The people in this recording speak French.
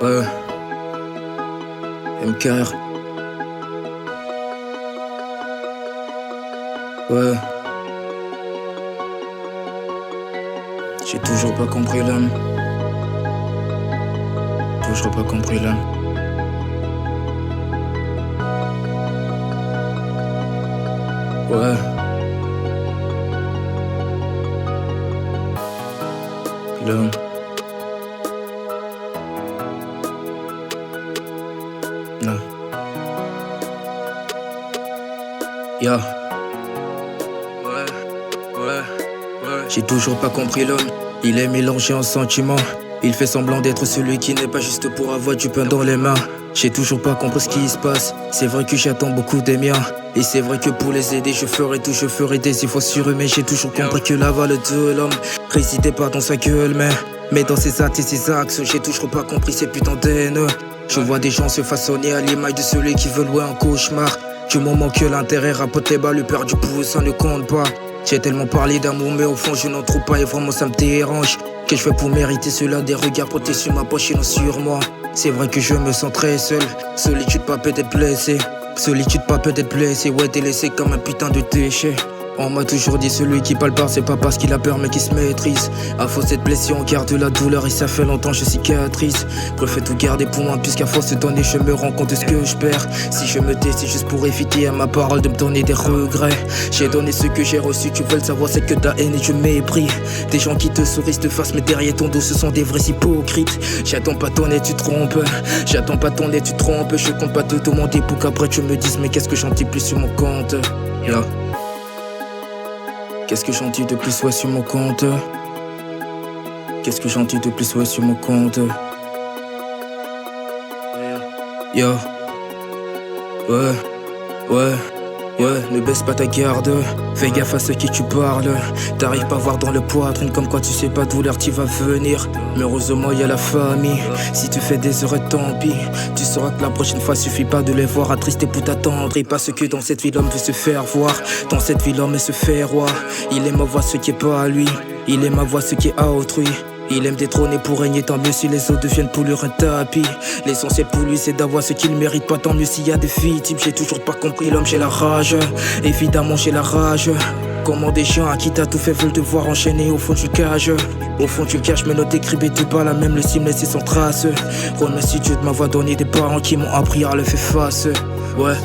Ouais. MKR. Ouais. J'ai toujours pas compris l'homme. Toujours pas compris l'homme. Ouais. L'homme. Non. Yeah. J'ai toujours pas compris l'homme. Il est mélangé en sentiments. Il fait semblant d'être celui qui n'est pas juste pour avoir du pain dans les mains. J'ai toujours pas compris ce qui se passe. C'est vrai que j'attends beaucoup des miens. Et c'est vrai que pour les aider, je ferai tout, je ferai des efforts sur eux. Mais j'ai toujours compris que la valeur de l'homme résidait pas dans sa gueule, mais dans ses actes et ses axes. J'ai toujours pas compris ces putains d'haine. Je vois des gens se façonner à l'image de celui qui veut louer un cauchemar. Du moment que l'intérêt rapporte les balles, le père du pouce, ça ne compte pas. J'ai tellement parlé d'amour, mais au fond je n'en trouve pas et vraiment ça me dérange. Que je fais pour mériter cela, des regards portés sur ma poche et non sur moi. C'est vrai que je me sens très seul. Solitude, pas peut-être blessé. Solitude, pas peut-être blessé. Ouais, t'es laissé comme un putain de déchet. On m'a toujours dit celui qui parle pas, c'est pas parce qu'il a peur mais qu'il se maîtrise. À force d'être blessé, on garde la douleur et ça fait longtemps que je cicatrise. Préfère tout garder pour moi puisqu'à force de donner, je me rends compte de ce que je perds. Si je me tais, c'est juste pour éviter à ma parole de me donner des regrets. J'ai donné ce que j'ai reçu, tu veux le savoir, c'est que ta haine et du mépris. Des gens qui te sourient de face, mais derrière ton dos, ce sont des vrais hypocrites. J'attends pas ton nez, tu trompes. J'attends pas ton nez, tu trompes. Je compte pas te demander pour qu'après tu me dises, mais qu'est-ce que j'en dis plus sur mon compte? Yeah. Qu'est-ce que j'en dis de plus, ouais, sur mon compte? Qu'est-ce que j'en dis de plus, ouais, sur mon compte? Yo. Ouais, ne baisse pas ta garde. Fais gaffe à ceux qui tu parles. T'arrives pas à voir dans le poitrine, comme quoi tu sais pas d'où l'heure tu vas venir. Mais heureusement y'a la famille. Si tu fais des erreurs, tant pis. Tu sauras que la prochaine fois suffit pas de les voir attristés pour t'attendre. Et parce que dans cette vie l'homme veut se faire voir. Dans cette vie l'homme veut se faire roi. Il aime voir ce qui est pas à lui. Il aime voir ce qui est à autrui. Il aime détrôner pour régner, tant mieux si les autres deviennent pour lui un tapis. L'essentiel pour lui c'est d'avoir ce qu'il mérite pas, tant mieux s'il y a des victimes. J'ai toujours pas compris l'homme, j'ai la rage. Évidemment j'ai la rage. Comment des gens à qui t'as tout fait veulent te voir enchaîner au fond du cage. Au fond du cache, mais notre écrit tout pas la même, le cible laissé sans trace. Remercie Dieu de m'avoir donné des parents qui m'ont appris à le faire face. Ouais.